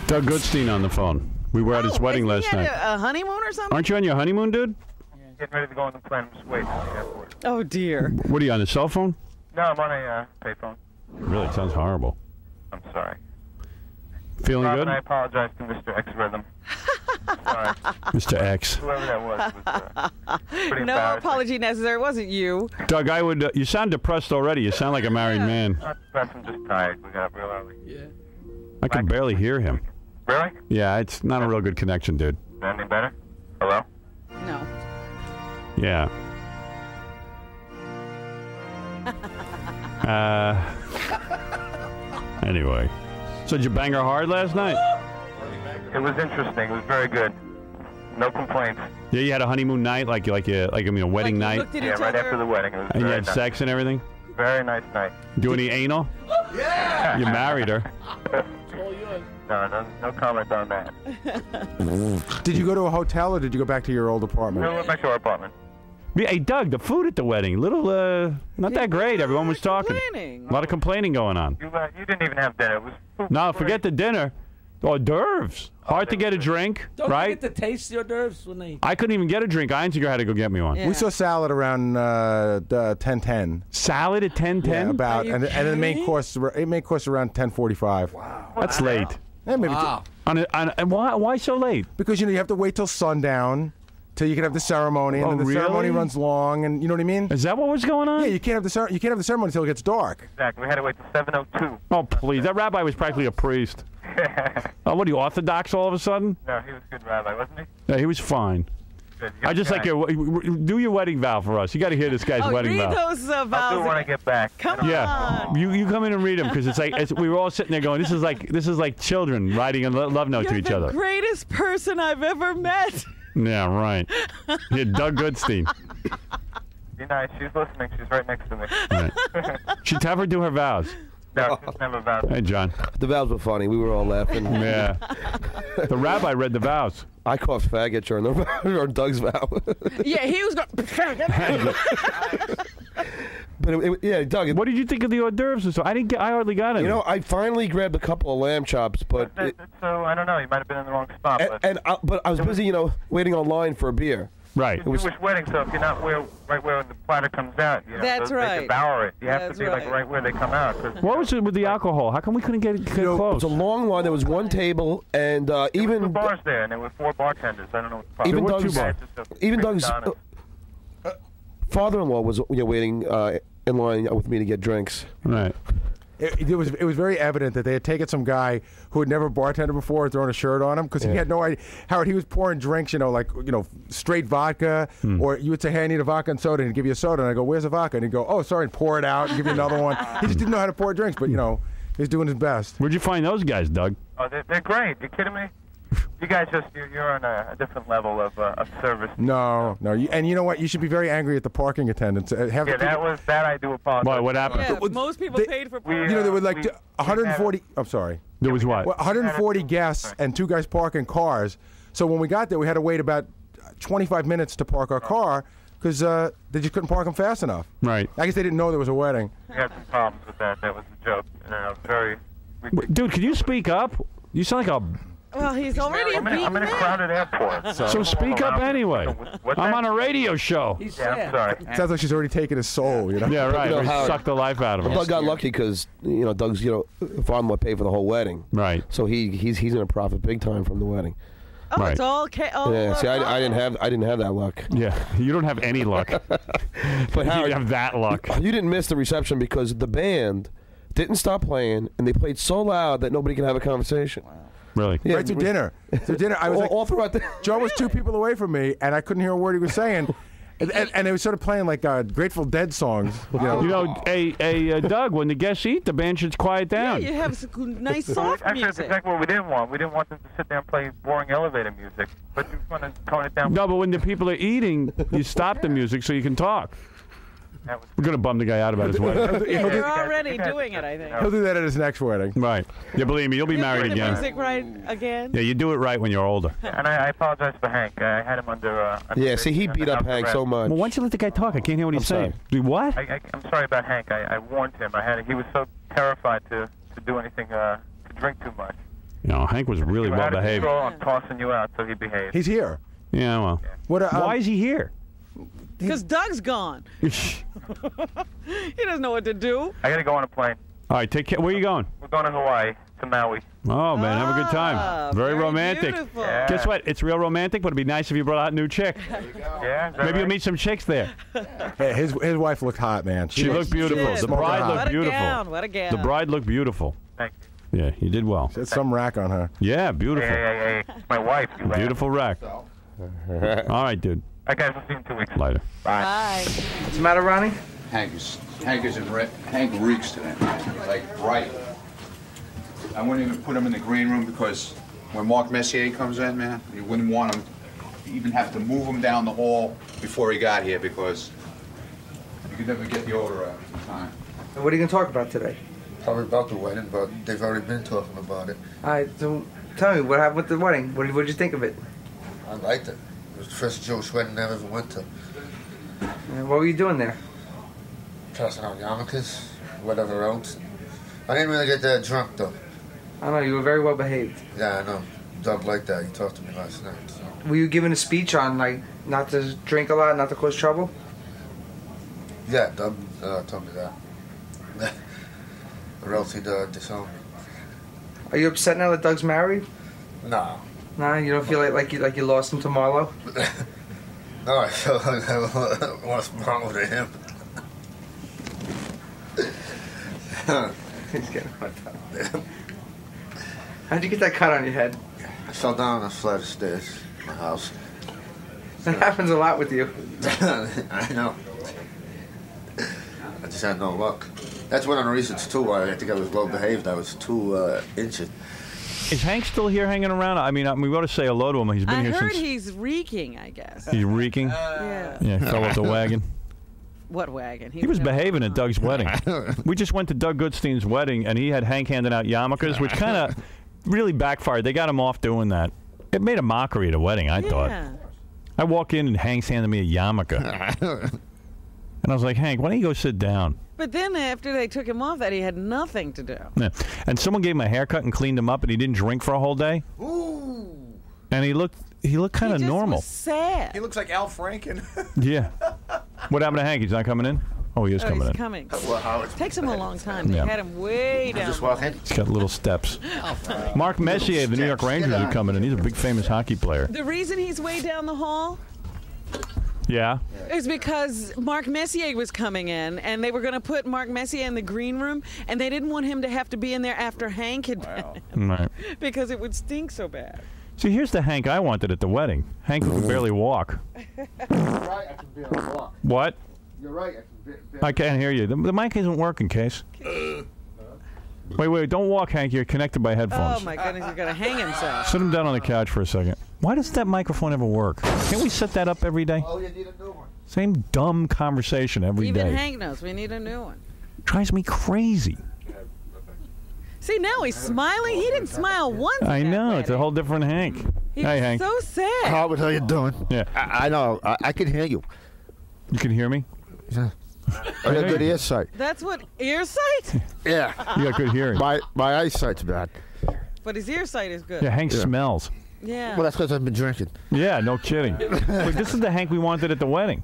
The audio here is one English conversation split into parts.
Doug Goodstein on the phone. We were at his wedding last night. A honeymoon or something? Aren't you on your honeymoon, dude? Getting ready to go on the plane. I'm just waiting at the airport. Oh, dear. What are you on, a cell phone? No, I'm on a payphone. Really, it sounds horrible. I'm sorry. Feeling Rob, good? and I apologize to Mr. X Rhythm. Sorry. Mr. X. Whoever that was pretty No embarrassing. apology necessary. It wasn't you. Doug, I would. You sound depressed already. You sound like a married man. Not depressed, I'm just tired. We got up real early. Yeah. I can barely hear him. Really? Yeah, it's not a real good connection, dude. Any better? Hello? No. Yeah. Anyway. So did you bang her hard last night? It was interesting. It was very good. No complaints. Yeah, you had a honeymoon night, a wedding night, Yeah, right after the wedding. It was and you very had nice. sex and everything. Very nice night. Do any anal? Yeah. You married her. No comment on that. Did you go to a hotel or did you go back to your old apartment? We went back to our apartment. Hey, Doug, the food at the wedding, not that great. Everyone was talking. Complaining. A lot of complaining going on. You didn't even have dinner. It was food. No, forget the dinner. Hors d'oeuvres. Hard to get a drink, Don't right? you get to taste your nerves when they... I couldn't even get a drink. Einziger had to go get me one. Yeah. We saw salad around 10:10. Salad at 10:10? Yeah, about, Are you and the main kidding? course around 10:45. Wow. That's late. Yeah, maybe Wow. And why so late? because you have to wait till sundown till you can have the ceremony, and Oh, then the really? ceremony runs long, and you know what I mean? Is that what was going on? Yeah, you can't have the ceremony until it gets dark. Exactly. We had to wait till 7:02. Oh, please. That rabbi was practically a priest. Oh, what are you, Orthodox all of a sudden? No, he was a good rabbi, wasn't he? Yeah, he was fine. Good. I just like do your wedding vow for us. You got to hear this guy's wedding read vow. those I'll do vows. it when I get back. Come Yeah, on. you come in and read them because we were all sitting there going, this is like children writing a love note You're to each the other. greatest person I've ever met. Yeah, right. Yeah, Doug Goodstein. Be nice. She's listening. She's right next to me. Right. Should have her do her vows. No, she's never about Hey, John. The vows were funny. We were all laughing. Yeah. The rabbi read the vows. I coughed faggot during Doug's vow. Yeah, he was going. But yeah, Doug. What did you think of the hors d'oeuvres? And so I hardly got it. You know, I finally grabbed a couple of lamb chops, but So I don't know. You might have been in the wrong spot. but I was busy, waiting online for a beer. right. It's a Jewish wedding, so if you're not right where the platter comes out, That's they right. devour it. You have That's to be right. right where they come out. What was it with the alcohol? How come we couldn't get It close? was a long line. There was one table, and There were even 2 bars there, and there were 4 bartenders. I don't know what the problem even There were Doug's two bars. even Doug's father-in-law was waiting in line with me to get drinks. Right. It was very evident that they had taken some guy who had never bartended before and thrown a shirt on him because he had no idea. Howard, he was pouring drinks, straight vodka, or you would say, hey, I need a vodka and soda, and he'd give you a soda, and I go, where's the vodka? And he'd go, oh, sorry, and pour it out and give you another one. He just didn't know how to pour drinks, but, he's doing his best. Where'd you find those guys, Doug? Oh, they're great. You kidding me? You guys you're on a different level of service. No. And you know what? You should be very angry at the parking attendants. Yeah, that I do apologize. What? What happened? Yeah, most people paid for parking. There were like we 140. I'm sorry. There was what? 140 guests and 2 guys parking cars. So when we got there, we had to wait about 25 minutes to park our car because they just couldn't park them fast enough. Right. I guess they didn't know there was a wedding. We had some problems with that. That was a joke. Very. Dude, can you speak up? You sound like a... Well, he's already a I'm beaten in a man. crowded airport. So speak up anyway. What's I'm that? on a radio show. He's Yeah, I'm sad. sorry. Sounds like she's already taken his soul, Yeah, right. You know, We Howard- sucked the life out of him. Doug got lucky because Doug's father-in-law paid for the whole wedding, Right. so he's going to profit big time from the wedding. Oh, Right. it's all Yeah, see, I didn't have that luck. Yeah, you don't have any luck. But You Howard, have that luck. you didn't miss the reception because the band didn't stop playing, and they played so loud that nobody could have a conversation. Really? Right to dinner. I was all throughout the... Joe was 2 people away from me, and I couldn't hear a word he was saying. And they were sort of playing like Grateful Dead songs. Doug, when the guests eat, the band should quiet Yeah, down. you have some nice soft Actually, that's music. exactly what we didn't want. We didn't want them to sit there and play boring elevator music. But you want to tone it down. No, but when the people are eating, you stop the music so you can talk. That was We're going to bum the guy out about his wedding. Yeah, you're you guys- already you guys- doing it, I think. He'll do that at his next wedding. Right. Yeah, believe me, you'll be You married put the again. music right again. Yeah, you do it right when you're older. And I apologize for Hank. I had him under. Yeah, see, he beat up Hank so much. Well, why don't you let the guy talk? I can't hear what he's I'm saying. Do what? I'm sorry about Hank. I warned him. He was so terrified to do anything to drink too much. You know, Hank was really well behaved. I'm tossing you out, so he behaved. He's here. Yeah, well. Why is he here? Because Doug's gone. He doesn't know what to do. I got to go on a plane. All right, take care. Where are you going? We're going to Hawaii, to Maui. Oh, man, have a good time. Very romantic. Beautiful. Yeah. Guess what? It's real romantic, but it'd be nice if you brought out a new chick. Yeah, Maybe you'll meet some chicks there. Hey, his wife looked hot, man. She looked beautiful. did. The bride What looked a beautiful. gown, what a gown. The bride looked beautiful. Thank you. Yeah, you did well. There's some rack on her. Yeah, beautiful. Hey. My wife. You Beautiful rack. All right, dude. All right, guys, we'll see you in 2 weeks. Later. Bye. What's the matter, Ronnie? Hank reeks today. Like bright. I wouldn't even put him in the green room because when Mark Messier comes in, man, you wouldn't want him to even have to move him down the hall before he got here because you could never get the odor out in time. What are you going to talk about today? Probably about the wedding, but they've already been talking about it. All right, so tell me, what happened with the wedding? What did you think of it? I liked it. It was the first Jewish wedding I ever went to. What were you doing there? Passing out yarmulkes, whatever else. I didn't really get that drunk, though. I don't know, you were very well behaved. Yeah, I know. Doug liked that. He talked to me last night. So. Were you giving a speech on, like, not to drink a lot, not to cause trouble? Yeah, Doug told me that. Or else he'd disown me. Are you upset now that Doug's married? No. No, you don't feel like you lost him to Marlo? No, I feel like I lost Marlo to him. He's getting my top. How'd you get that cut on your head? I fell down a flight of stairs in my house. That happens a lot with you. I know. I just had no luck. That's one of the reasons, too, why I think I was well behaved. I was too injured. Is Hank still here hanging around? I mean, we ought to say hello to him. He's been here I heard since... he's reeking, I guess. He's reeking? Yeah. Yeah, fell off the wagon. What wagon? He was behaving at Doug's wedding. We just went to Doug Goodstein's wedding, and he had Hank handing out yarmulkes, which kind of really backfired. They got him off doing that. It made a mockery at a wedding, I thought. I walk in, and Hank's handing me a yarmulke. And I was like, Hank, why don't you go sit down? But then after they took him off that, he had nothing to do. Yeah. And someone gave him a haircut and cleaned him up, and he didn't drink for a whole day. Ooh. And he looked kind of normal. Was sad. He looks like Al Franken. Yeah. What happened to Hank? He's not coming in? Oh, he is coming he's in. coming. Well, Takes him a long time. They Yeah. had him way down. just walk in. He's got little steps. Mark Messier of the New York Rangers is coming in. He's a big famous hockey player. The reason he's way down the hall Yeah? is because Mark Messier was coming in, and they were going to put Mark Messier in the green room, and they didn't want him to have to be in there after Hank had been, Right. because it would stink so bad. See, here's the Hank I wanted at the wedding. Hank who could barely walk. You're right, I can barely walk. What? You're right, I can I can't hear you. The mic isn't working, Case. Wait, don't walk, Hank. You're connected by headphones. Oh, my goodness, he's going to hang himself. Sit him down on the couch for a second. Why does that microphone ever work? Can't we set that up every day? Oh, you need a new one. Same dumb conversation every day. Even Hank knows we need a new one. Drives me crazy. See, now he's smiling. He didn't smile once. I at that know. It's a wedding. whole different Hank. He Hey, was Hank. so sad. Howard, how you doing? Yeah. I know. I can hear you. You can hear me? Yeah. I got good eyesight. That's what ear sight? Yeah. You got good hearing. My eyesight's bad. But his ear sight is good. Yeah, Hank smells. Yeah. Well, that's because I've been drinking. Yeah, no kidding. Wait, this is the Hank we wanted at the wedding.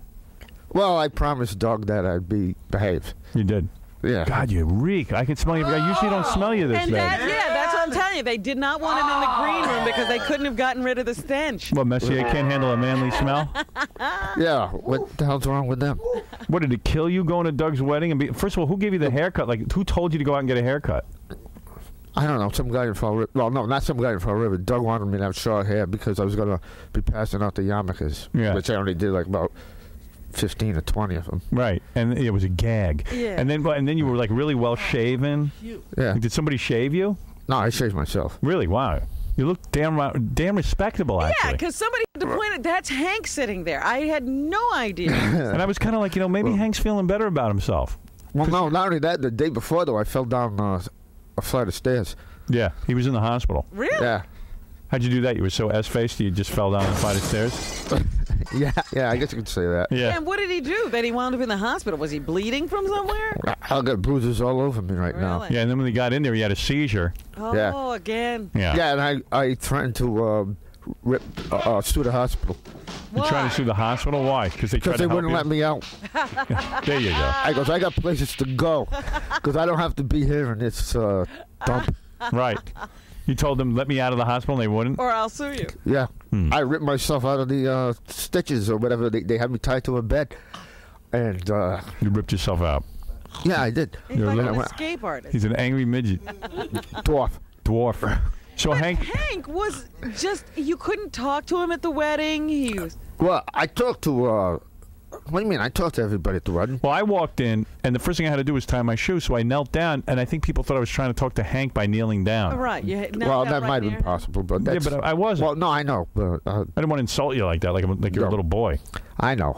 Well, I promised Doug that I'd be behaved. You did. Yeah. God, you reek. I can smell you. I usually don't smell you this And bad. that's what I'm telling you. They did not want him in the green room because they couldn't have gotten rid of the stench. What, Messier can't handle a manly smell? Yeah. What the hell's wrong with them? What, did it kill you going to Doug's wedding? And first of all, who gave you the haircut? Like, who told you to go out and get a haircut? I don't know. Some guy in Fall River. Well, no, not some guy in Fall River. Doug wanted me to have short hair because I was going to be passing out the yarmulkes, which I only did like about 15 or 20 of them. Right, and it was a gag. Yeah. And then you were like really well shaven. Yeah. Like, did somebody shave you? No, I shaved myself. Really? Wow. You look damn respectable, actually. Yeah, because somebody had to point it. That's Hank sitting there. I had no idea. And I was kind of like, maybe Hank's feeling better about himself. Well, no, not only that. The day before, though, I fell down a flight of stairs. Yeah, he was in the hospital. Really? Yeah. How'd you do that? You were so S-faced you just fell down the flight of stairs? Yeah, I guess you could say that. Yeah. And what did he do? Then he wound up in the hospital. Was he bleeding from somewhere? I got bruises all over me right now. Really? Yeah, and then when he got in there, he had a seizure. Oh, again. Yeah. Yeah, and I threatened to sue the hospital. You're trying to sue the hospital? Why? Because they tried to help wouldn't you? let me out. There you go. I goes, I got places to go because I don't have to be here in this dump. Right. You told them, let me out of the hospital, and they wouldn't? Or I'll sue you. Yeah. I ripped myself out of the stitches or whatever. They had me tied to a bed. And you ripped yourself out. Yeah, I did. He's like an escape artist. He's an angry midget. Dwarf. So but Hank was just, you couldn't talk to him at the wedding. He was. Well, I talked to, what do you mean? I talked to everybody at the wedding. Well, I walked in, and the first thing I had to do was tie my shoes, so I knelt down, and I think people thought I was trying to talk to Hank by kneeling down. Right. Well, that might have been possible, but that's... Yeah, but I wasn't. Well, no, I know, but... I didn't want to insult you like that, like you're a little boy. I know.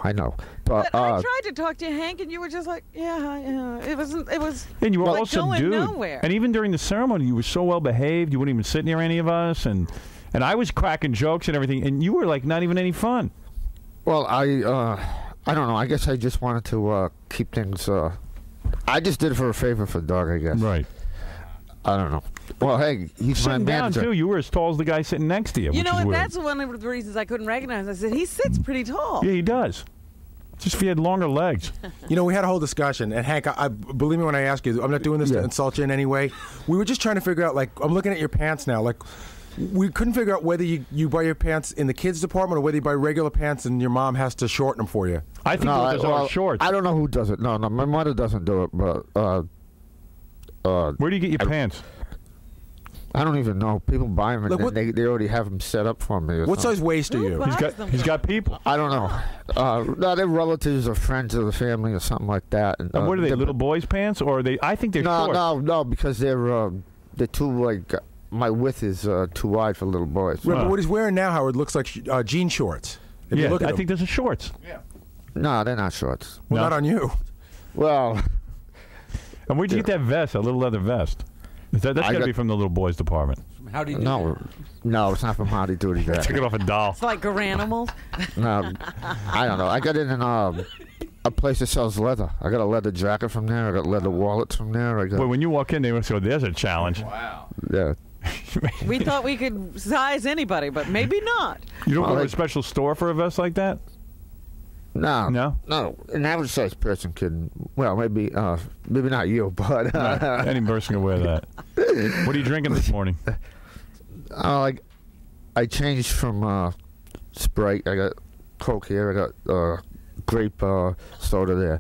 But I tried to talk to Hank, and you were just like, it was. And you were like all subdued. going nowhere. And even during the ceremony, you were so well behaved. You wouldn't even sit near any of us, and I was cracking jokes and everything, and you were like not even any fun. Well, I don't know. I guess I just wanted to keep things. I just did it for a favor for Doug, I guess. Right. I don't know. Well, hey, he's my sitting down manager. too. You were as tall as the guy sitting next to you. You know, which is and weird. that's one of the reasons I couldn't recognize him. I said, he sits pretty tall. Yeah, he does. Just if he had longer legs. You know, we had a whole discussion, and Hank, I believe me when I ask you, I'm not doing this to insult you in any way. We were just trying to figure out, like, I'm looking at your pants now, like, we couldn't figure out whether you buy your pants in the kids' department or whether you buy regular pants and your mom has to shorten them for you. I think those are shorts. I don't know who does it. No, my mother doesn't do it, but... where do you get your pants? I don't even know. People buy them, and then they already have them set up for me. What size waist are you? He's got people. I don't know. No, they're relatives or friends of the family or something like that. And, what are they, little boys' pants? Or are they? I think they're short. No, because they're too, like... my width is too wide for little boys. Right, but what he's wearing now, Howard, looks like jean shorts. If you look at I think those are shorts. Yeah. No, they're not shorts. Well, not on you. Well... And where'd you get that vest, that little leather vest? That's got to be from the little boys' department. Howdy Doody. No, it's not from Howdy Doody. Took it off a doll. It's like Garanimals. No, I don't know. I got it in a place that sells leather. I got a leather jacket from there. I got leather wallets from there. Well, when you walk in, they must go, there's a challenge. Wow. Yeah. We thought we could size anybody, but maybe not. You don't go to a special store for a vest like that? No. No? An average sized person can, well, maybe not you, but... any person can wear that. What are you drinking this morning? I changed from Sprite. I got Coke here. I got grape soda there.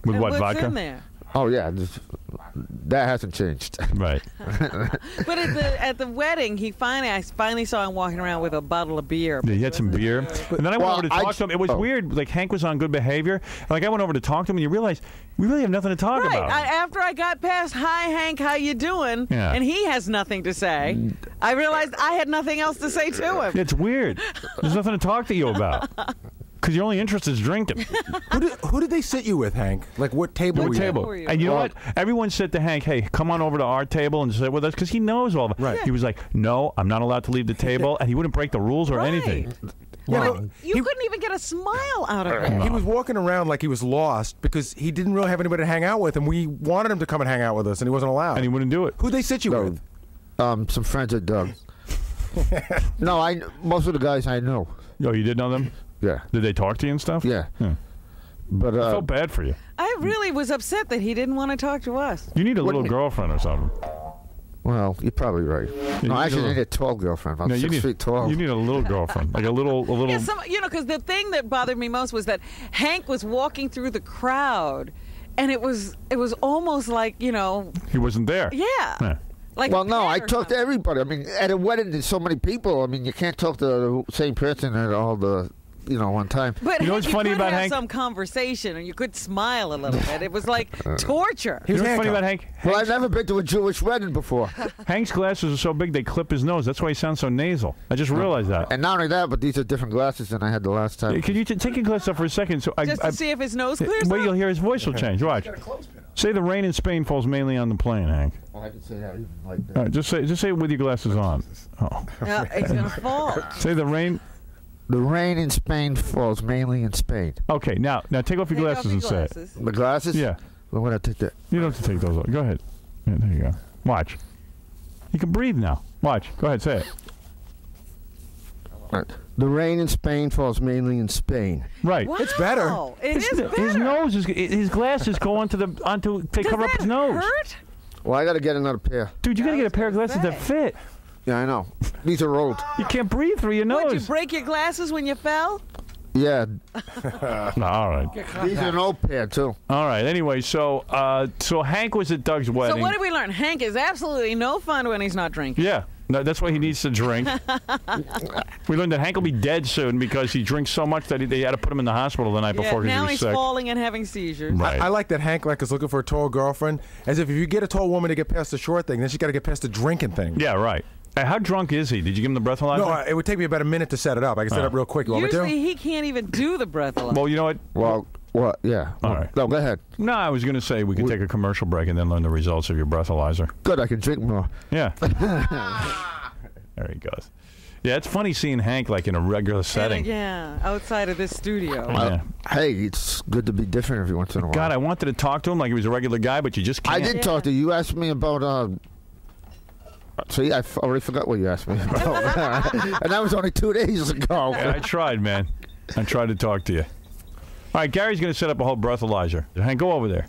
With And what, what's vodka? in there? Oh, yeah. That hasn't changed. Right. But at the wedding, I finally saw him walking around with a bottle of beer. Yeah, he had some beer. And then I went over to talk to him. It was weird. Like, Hank was on good behavior. Like, I went over to talk to him, and you realize we really have nothing to talk about. After I got past, hi, Hank, how you doing? Yeah. And he has nothing to say. I realized I had nothing else to say to him. It's weird. There's nothing to talk to you about. Because your only interest is drinking. Who did they sit you with, Hank? Like, what table were you at? And you know what? Everyone said to Hank, hey, come on over to our table and sit with us, because he knows all of it. Right. He was like, no, I'm not allowed to leave the table, and he wouldn't break the rules or anything. Yeah, you couldn't even get a smile out of him. He was walking around like he was lost because he didn't really have anybody to hang out with, and we wanted him to come and hang out with us, and he wasn't allowed. And he wouldn't do it. Who'd they sit you with? Some friends of Doug. No, most of the guys I know. Oh, you did know them? Yeah. Did they talk to you and stuff? Yeah. But I felt bad for you. I really was upset that he didn't want to talk to us. You need a little girlfriend or something. Well, you're probably right. No, I actually need a tall girlfriend. I'm 6 feet tall. You need a little girlfriend, like a little. Yeah, because the thing that bothered me most was that Hank was walking through the crowd, and it was almost like he wasn't there. Yeah. Like well, no, I talk to everybody. I mean, at a wedding, there's so many people. I mean, you can't talk to the same person at all the, one time. But you know what's funny about Hank? Some conversation, and you could smile a little bit. It was like torture. You know what's funny about Hank? Well, I've never been to a Jewish wedding before. Hank's glasses are so big they clip his nose. That's why he sounds so nasal. I just realized that. And not only that, but these are different glasses than I had the last time. Can you take your glasses off for a second? Just to see if his nose clears Wait, up? you'll hear his voice will change. Watch. Say the rain in Spain falls mainly on the plane, Hank. Oh, I can say that even like that. Just say it with your glasses on. Oh. It's gonna fall. Say the rain. The rain in Spain falls mainly in Spain. Okay, now take off your glasses and say it. The glasses? Yeah. Well, when I take that. You don't have to take those off. Go ahead. Yeah, there you go. Watch. You can breathe now. Watch. Go ahead, say it. Right. The rain in Spain falls mainly in Spain. Right. Wow. It's better. It is better. His nose is his glasses go onto to cover up his nose. Hurt? Well, I got to get another pair. Dude, you got to get a pair of glasses that fit. Yeah, I know. These are old. You can't breathe through your nose. Would you break your glasses when you fell? Yeah. No, all right. These are an old pair, too. All right. Anyway, so Hank was at Doug's wedding. So what did we learn? Hank is absolutely no fun when he's not drinking. Yeah. No, that's why he needs to drink. We learned that Hank will be dead soon because he drinks so much that they had to put him in the hospital the night before because he now was he's sick. falling and having seizures. Right. I like that Hank is looking for a tall girlfriend, as if you get a tall woman to get past the short thing, then she got to get past the drinking thing. Yeah, right. Hey, how drunk is he? Did you give him the breathalyzer? No, it would take me about a minute to set it up. I can set it up real quick. You want me Usually to? he can't even do the breathalyzer. Well, you know what? Well, what? Yeah. All right. No, go ahead. No, I was going to say we could take a commercial break and then learn the results of your breathalyzer. Good, I can drink more. Yeah. There he goes. Yeah, it's funny seeing Hank like in a regular setting. Yeah, outside of this studio. Yeah. Hey, it's good to be different every once in a while. God, I wanted to talk to him like he was a regular guy, but you just can't. I did talk to you. You asked me about. See, I already forgot what you asked me about. And that was only 2 days ago. Yeah, I tried, man. I tried to talk to you. All right, Gary's going to set up a whole breathalyzer. Hank, go over there.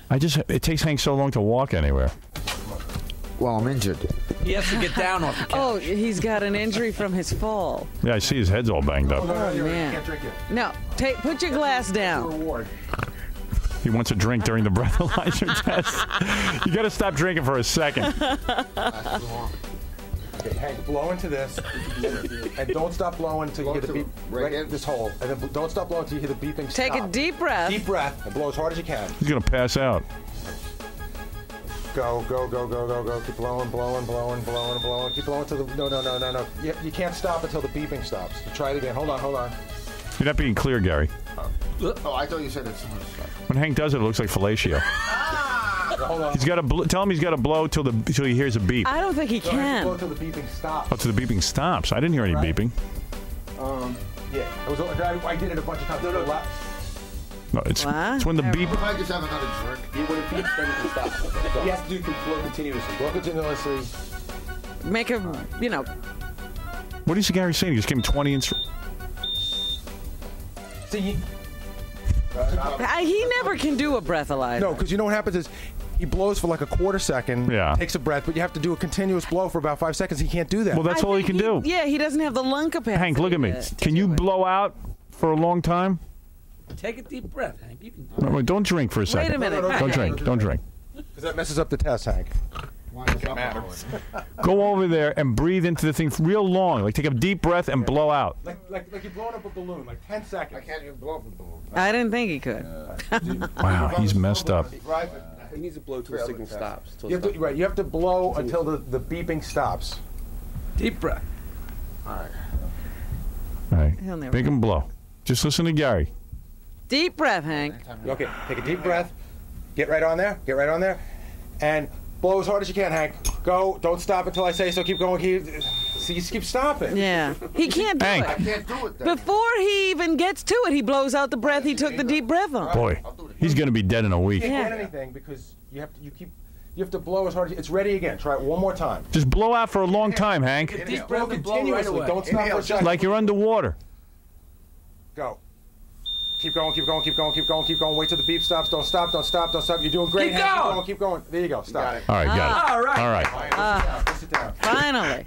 It takes Hank so long to walk anywhere. Well, I'm injured. He has to get down off the couch. Oh, he's got an injury from his fall. Yeah, I see his head's all banged up. Oh, man. No, put your glass down. He wants a drink during the breathalyzer test. You got to stop drinking for a second. Okay, Hank, blow into this, and don't stop blowing until you hear the beep. Right in this hole, and then don't stop blowing until you hear the beeping. Take stop. a deep breath. Deep breath, and blow as hard as you can. He's going to pass out. Go, go, go, go, go, go. Keep blowing, blowing, blowing, blowing, blowing. Keep blowing till the no. You can't stop until the beeping stops. Try it again. Hold on. You're not being clear, Gary. Oh, I thought you said it's. When Hank does it, it looks like fellatio. Hold on. He's got to tell him he's got to blow till he hears a beep. I don't think he can. Blow till the beeping stops. Oh, till the beeping stops. I didn't hear any beeping. Yeah. I did it a bunch of times. No, it's when the beep. If I just have another drink. When it beeps, then you can stop. You have to blow continuously. Blow continuously. Make a, What is Gary saying? He just gave him 20 instruments. See, he never can do a breathalyzer. no, because you know what happens is he blows for like a quarter second, takes a breath, but you have to do a continuous blow for about 5 seconds. He can't do that. Well, that's all he can do. Yeah, he doesn't have the lung capacity. Hank, look at me. Can you blow out for a long time? Take a deep breath, Hank. You can do it. No, don't drink for a second. Wait a minute. Don't drink. Don't drink. Because that messes up the test, Hank. Go over there and breathe into the thing real long. Like take a deep breath and blow out. Like you're blowing up a balloon, like 10 seconds. I can't even blow up a balloon. I didn't think he could. Wow, he's messed up. He needs to blow till the signal stops. You have to blow until the beeping stops. Deep breath. All right. He'll never Make him blow. Just listen to Gary. Deep breath, Hank. Okay, take a deep breath. Get right on there. And blow as hard as you can, Hank. Go. Don't stop until I say so. Keep going. See, you just keep stopping. Yeah. He can't do Hank. it. I can't do it then. Before he even gets to it, he blows out the breath he took the deep breath on. Boy, he's going to be dead in a week. You can't get anything because you have to blow as hard as it's ready again. Try it one more time. Just blow out for a long time, Hank. Deep Blow breath and blow right continuously. away. Don't stop for a second. Like you're underwater. Go. Keep going. Wait till the beep stops. Don't stop. You're doing great. Keep Hank. going. Keep going. There you go. Stop. All right, got it. All right. All right. Sit down. Finally.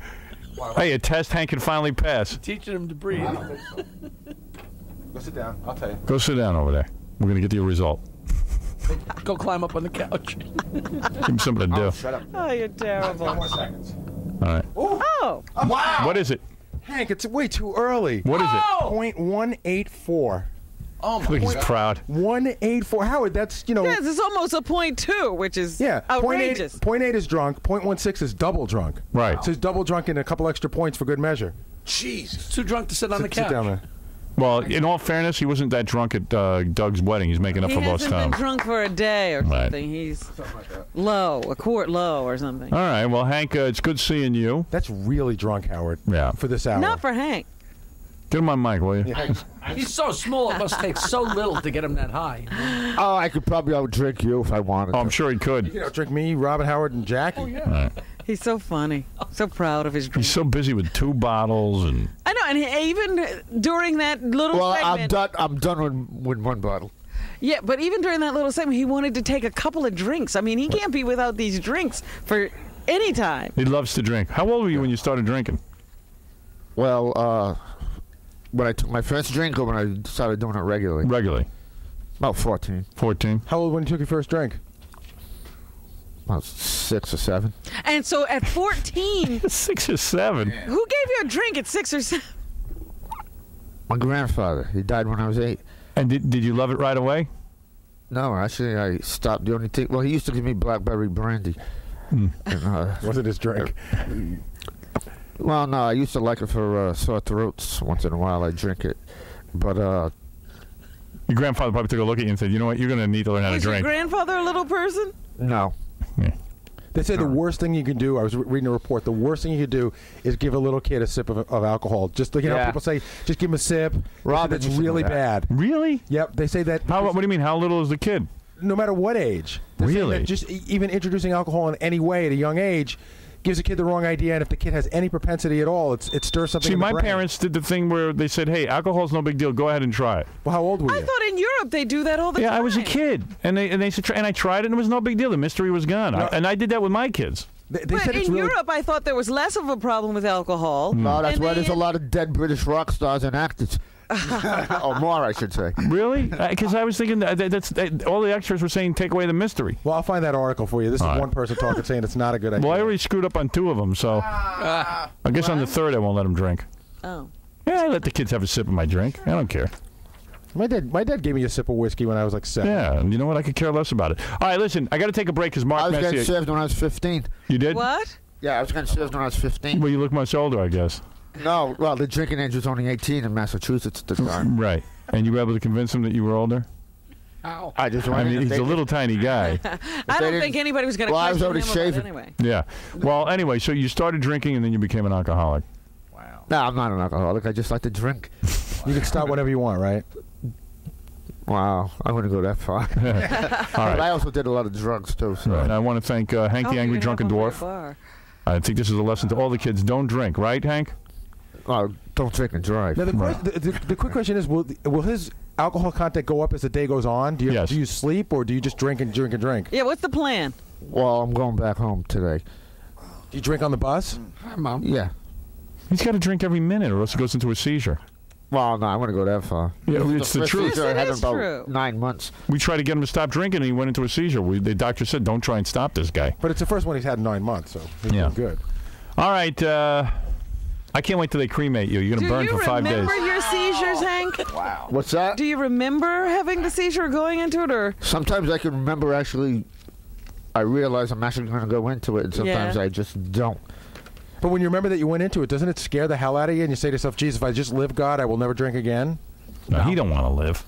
Hey, a test Hank can finally pass. Teaching him to breathe. Go sit down. I'll tell you. Go sit down over there. We're going to get you a result. Go climb up on the couch. Give him something to do. Shut up. Oh, you're 10 terrible. more seconds. All right. Oh. Wow. What is it? Hank, it's way too early. What is it? 0.184. Oh, my Look, he's proud. 184. Howard, that's, Yes, it's almost a 0.2, which is outrageous. 0.8 is drunk. 0.16 is double drunk. Right. So he's double drunk and a couple extra points for good measure. Jesus. Too drunk to sit on the couch. Sit down, man. Well, in all fairness, he wasn't that drunk at Doug's wedding. He's making up for lost He time. hasn't been drunk for a day or Right. something. He's low, a quart low or something. All right. Well, Hank, it's good seeing you. That's really drunk, Howard. Yeah. For this hour. Not for Hank. Get him on mic, will you? He's so small, it must take so little to get him that high. Oh, I could probably outdrink you if I wanted Oh, I'm to. sure he could. You know, drink me, Robin, Howard, and Jackie. Oh, yeah. All right. He's so funny. So proud of his drink. He's so busy with 2 bottles and. I know, and even during that little Well, segment. I'm done with one bottle. Yeah, but even during that little segment, he wanted to take a couple of drinks. I mean, he can't be without these drinks for any time. He loves to drink. How old were you when you started drinking? Well, when I took my first drink or when I started doing it regularly? Regularly. About 14. 14. How old when you took your first drink? About 6 or 7. And so at 14, 6 or 7. who gave you a drink at 6 or 7? My grandfather. He died when I was 8. And did you love it right away? No, actually, I stopped. The only thing. Well, he used to give me blackberry brandy. And, Wasn't his drink? well, no, I used to like it for sore throats. Once in a while, I drink it. But Your grandfather probably took a look at you and said, "You know what? You're going to need to learn how to Was your drink." grandfather a little person? no. They say the worst thing you can do, I was reading a report, the worst thing you could do is give a little kid a sip of alcohol. Just like, you know, Yeah. people say, just give him a sip. Robin It's used to do really that. bad. Really? Yep, they say that. What do you mean? How little is the kid? No matter what age. They're saying Really? that just even introducing alcohol in any way at a young age gives a kid the wrong idea, and if the kid has any propensity at all, it stirs something See, in the my brain. parents did the thing where they said, "Hey, alcohol's no big deal. Go ahead and try it." Well, how old were you? I thought in Europe they do that all the time. Yeah, I was a kid, and they said, and I tried it, and it was no big deal. The mystery was gone, and I did that with my kids. They But said it's in really, Europe, I thought there was less of a problem with alcohol. No, that's And why there's a they- lot of dead British rock stars and actors. Or more, I should say. Really? Because I was thinking all the extras were saying take away the mystery. Well, I'll find that article for you. This All is right. one person talking saying it's not a good idea. Well, I already screwed up on 2 of them, so I guess on the 3rd I won't let them drink. Oh. Yeah, I let the kids have a sip of my drink. I don't care. My dad gave me a sip of whiskey when I was like 7. Yeah, and you know what? I could care less about it. All right, listen, I got to take a break because I Mark was getting Messier. served when I was 15. You did? What? Yeah, I was getting served when I was 15. Well, you look much older, I guess. No, well, the drinking age was only 18 in Massachusetts at the time. Right. And you were able to convince him that you were older? Ow. I just I wanted mean, to he's a little tiny guy. I don't didn't- think anybody was going to Well, I was question him already about it shaving. anyway. Yeah. Well, anyway, so you started drinking and then you became an alcoholic. No, I'm not an alcoholic. I just like to drink. You can stop whenever you want, right? Wow, I wouldn't go that far. All But I right. also did a lot of drugs, too. So. Right. I want to thank Hank Oh, the you Angry can Drunken have one Dwarf. for your bar. I think this is a lesson to all the kids. Don't drink, right, Hank? Don't drink and drive. Now, the quick question is, will his alcohol content go up as the day goes on? Do you, Yes. do you sleep, or do you just drink and drink and drink? Yeah, what's the plan? Well, I'm going back home today. Do you drink on the bus? Hi, Mom. Yeah. He's got to drink every minute or else he goes into a seizure. Well, no, I want to go that far. Yeah, it's the first truth. seizure I Yes, had it in is about true. 9 months. We tried to get him to stop drinking and he went into a seizure. The doctor said, don't try and stop this guy. But it's the first one he's had in 9 months, so he's Yeah. doing good. All right. I can't wait till they cremate you. You're going Do to burn you for 5 days. remember your seizures, Hank? What's that? Do you remember having the seizure or going into it, or? Sometimes I can remember actually. I realize I'm actually going to go into it, and sometimes Yeah. I just don't. But when you remember that you went into it, doesn't it scare the hell out of you? And you say to yourself, geez, if I just live God, I will never drink again? No, he don't want to live.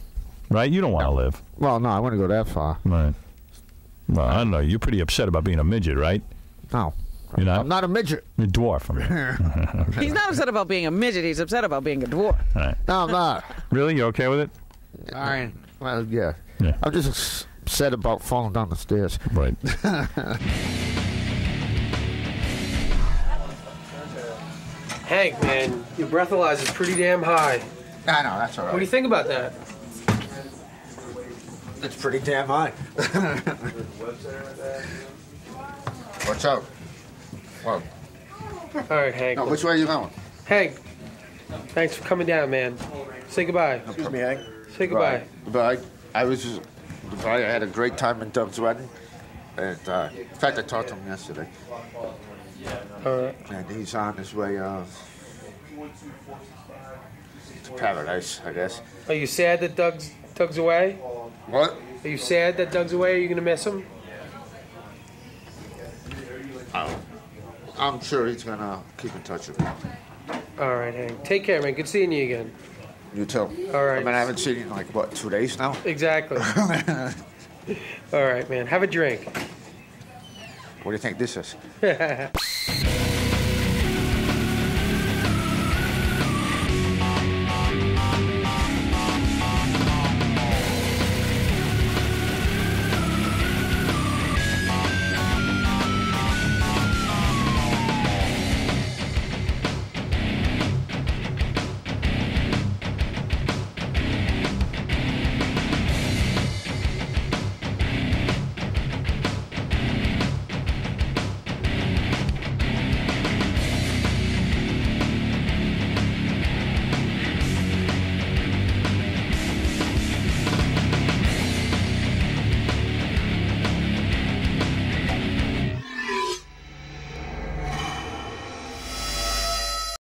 Right? You don't want to live. Well, no, I want to go that far. Right. Well, I don't know. You're pretty upset about being a midget, right? No. You're not? I'm not a midget. You're a dwarf. I mean. He's not upset about being a midget. He's upset about being a dwarf. All right. No, I'm not. Really? You okay with it? All right. Well, yeah. Yeah. I'm just upset about falling down the stairs. Right. Hank, man, your breathalyzer's pretty damn high. I know, that's all What do you think about that? It's pretty damn high. What's up? Well, All right, Hank. no, which way are you going? Hank, thanks for coming down, man. Say goodbye. Excuse me, Hank. Say goodbye. Goodbye. I was just, I had a great time in Doug's wedding. And, in fact, I talked to him yesterday. All right. And he's on his way to paradise, I guess. Are you sad that Doug's away? What? Are you sad that Doug's away? Are you gonna miss him? I'm sure he's gonna keep in touch with me. All right, Hank. Take care, man. Good seeing you again. You too. All right. I mean, I haven't seen you in, like, what, 2 days now? Exactly. All right, man. Have a drink. What do you think this is?